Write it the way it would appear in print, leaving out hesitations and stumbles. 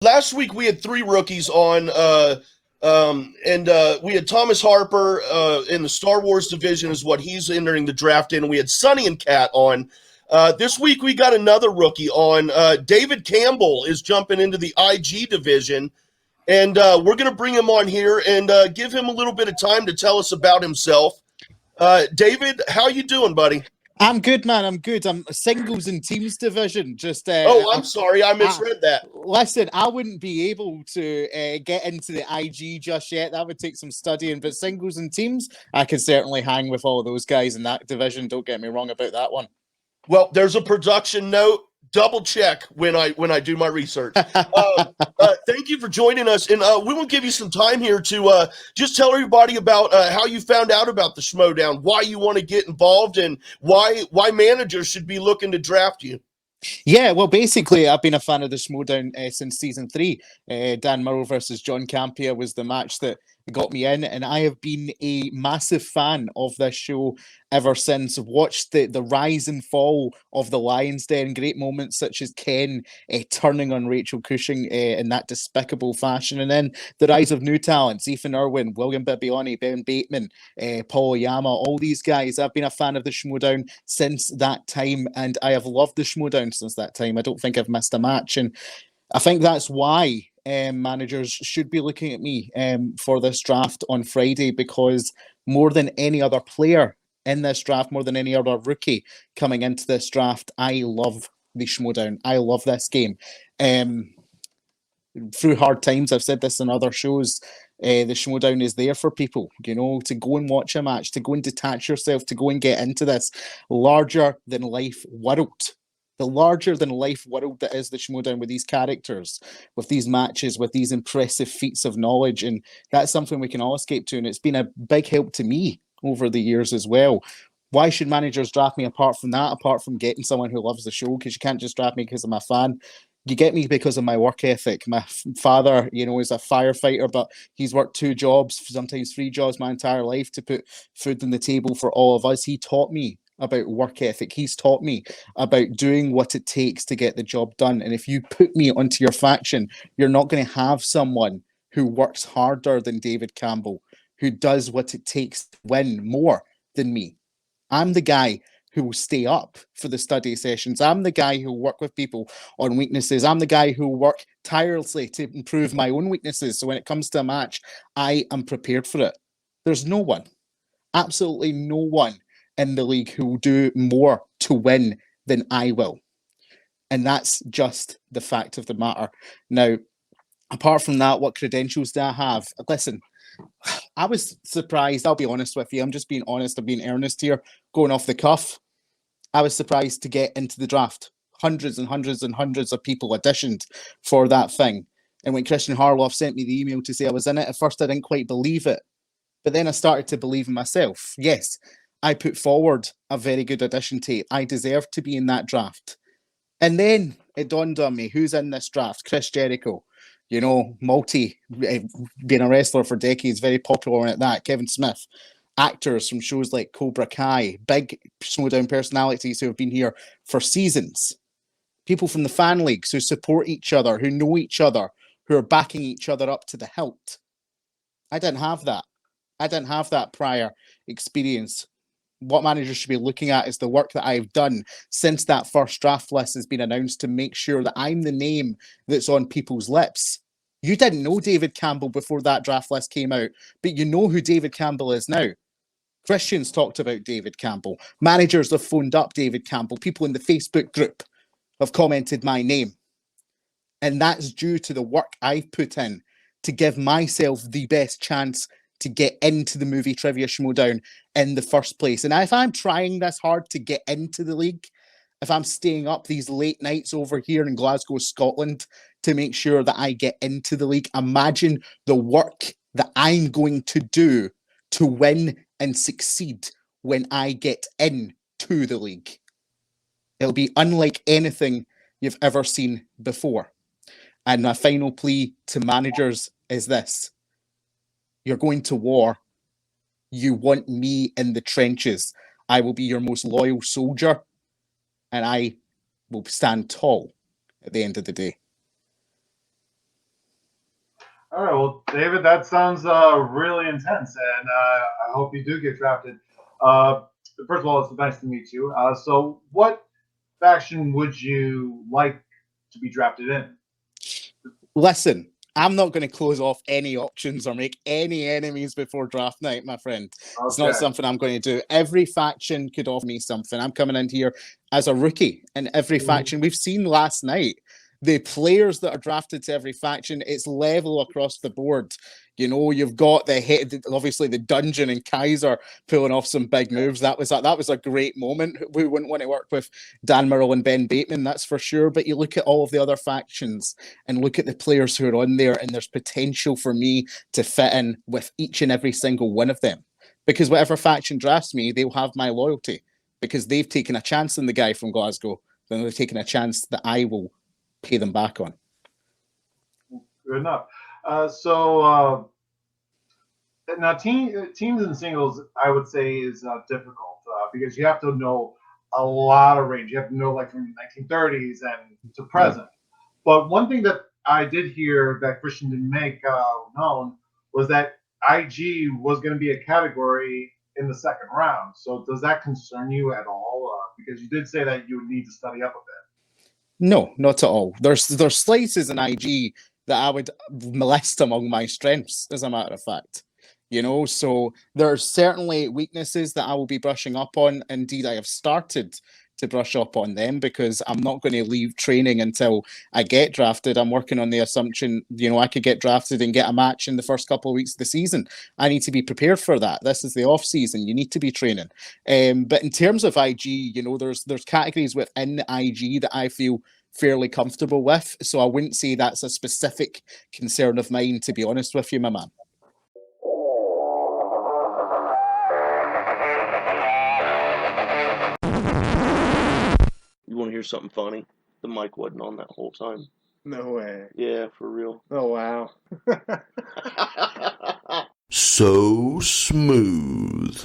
last week we had three rookies on, and we had Thomas Harper in the Star Wars division is what he's entering the draft in, and we had Sonny and Kat on. This week we got another rookie on. David Campbell is jumping into the IG division, and we're going to bring him on here and give him a little bit of time to tell us about himself. David, how you doing, buddy? I'm good, man. I'm good. I'm singles and teams division. Oh, I'm sorry, I misread that. Listen, I wouldn't be able to get into the IG just yet. That would take some studying. But singles and teams, I can certainly hang with all of those guys in that division. Don't get me wrong about that one. Well, there's a production note. Double check when I do my research. Thank you for joining us, and we will give you some time here to just tell everybody about how you found out about the Schmoedown, why you want to get involved, and why managers should be looking to draft you. Yeah, well, basically, I've been a fan of the Schmoedown since season 3. Dan Murrow versus John Campia was the match that got me in, and I have been a massive fan of this show ever since. I've watched the rise and fall of the Lions Den, great moments such as Ken turning on Rachel Cushing in that despicable fashion, and then the rise of new talents, Ethan Irwin, William Bibiani, Ben Bateman, Paul Oyama, all these guys. I've been a fan of the Schmoedown since that time, and I have loved the Schmoedown since that time. I don't think I've missed a match, and I think that's why managers should be looking at me for this draft on Friday, because more than any other player in this draft, more than any other rookie coming into this draft, I love the Schmoedown. I love this game. Through hard times, I've said this in other shows, the Schmoedown is there for people, to go and watch a match, to go and detach yourself, to go and get into this larger than life world. The larger than life world that is the Schmoedown, with these characters, with these matches, with these impressive feats of knowledge. And that's something we can all escape to. And it's been a big help to me over the years as well. Why should managers draft me apart from that, apart from getting someone who loves the show? Because you can't just draft me because I'm a fan. You get me because of my work ethic. My father, is a firefighter, but he's worked 2 jobs, sometimes 3 jobs my entire life to put food on the table for all of us. He taught me about work ethic. He's taught me about doing what it takes to get the job done. And if you put me onto your faction, you're not going to have someone who works harder than David Campbell, who does what it takes to win more than me. I'm the guy who will stay up for the study sessions. I'm the guy who will work with people on weaknesses. I'm the guy who will work tirelessly to improve my own weaknesses. So when it comes to a match, I am prepared for it. There's no one, absolutely no one in the league who will do more to win than I will. And that's just the fact of the matter. Now, apart from that, what credentials do I have? Listen, I was surprised. I'll be honest with you. I'm just being honest. I'm being earnest here. Going off the cuff, I was surprised to get into the draft. Hundreds and hundreds and hundreds of people auditioned for that thing. And when Christian Harloff sent me the email to say I was in it, at first I didn't quite believe it. But then I started to believe in myself. Yes, I put forward a very good audition tape. I deserved to be in that draft. And then it dawned on me, who's in this draft? Chris Jericho, multi, being a wrestler for decades, very popular at that. Kevin Smith, actors from shows like Cobra Kai, big Schmoedown personalities who have been here for seasons. People from the fan leagues who support each other, who know each other, who are backing each other up to the hilt. I didn't have that. I didn't have that prior experience. What managers should be looking at is the work that I've done since that first draft list has been announced to make sure that I'm the name that's on people's lips. You didn't know David Campbell before that draft list came out, but you know who David Campbell is now. Christian's talked about David Campbell. Managers have phoned up David Campbell. People in the Facebook group have commented my name. And that's due to the work I've put in to give myself the best chance to get into the movie Trivia Schmoedown in the first place. And if I'm trying this hard to get into the league, if I'm staying up these late nights over here in Glasgow, Scotland, to make sure that I get into the league, imagine the work that I'm going to do to win and succeed when I get into the league. It'll be unlike anything you've ever seen before. And my final plea to managers is this. You're going to war. You want me in the trenches. I will be your most loyal soldier, and I will stand tall at the end of the day. All right, well, David, that sounds really intense, and I hope you do get drafted. Uh, First of all, it's nice to meet you. So, what faction would you like to be drafted in? Listen, I'm not going to close off any options or make any enemies before draft night, my friend. It's not Okay. something I'm going to do. Every faction could offer me something. I'm coming in here as a rookie in every faction. We've seen last night the players that are drafted to every faction, it's level across the board. You know, you've got the head, obviously the Dungeon and Kaiser pulling off some big moves. That was a great moment. We wouldn't want to work with Dan Murrell and Ben Bateman, that's for sure. But you look at all of the other factions and look at the players who are on there, and there's potential for me to fit in with each and every single one of them. Because whatever faction drafts me, they'll have my loyalty because they've taken a chance on the guy from Glasgow. Then they've taken a chance that I will pay them back on. Good enough. So now teams and singles, I would say, is difficult because you have to know a lot of range. You have to know like from 1930s and to present. Yeah. But one thing that I did hear that Christian didn't make known was that IG was going to be a category in the second round. So does that concern you at all? Because you did say that you would need to study up a bit. No, not at all. There's slices in IG that I would list among my strengths, as a matter of fact. You know, so there's certainly weaknesses that I will be brushing up on. Indeed, I have started to brush up on them because I'm not going to leave training until I get drafted. I'm working on the assumption, you know, I could get drafted and get a match in the first couple of weeks of the season. I need to be prepared for that. This is the off season. You need to be training. But in terms of IG, you know, there's categories within IG that I feel fairly comfortable with. So I wouldn't say that's a specific concern of mine, to be honest with you, my man. You want to hear something funny? The mic wasn't on that whole time. No way. Yeah, for real. Oh, wow. So smooth.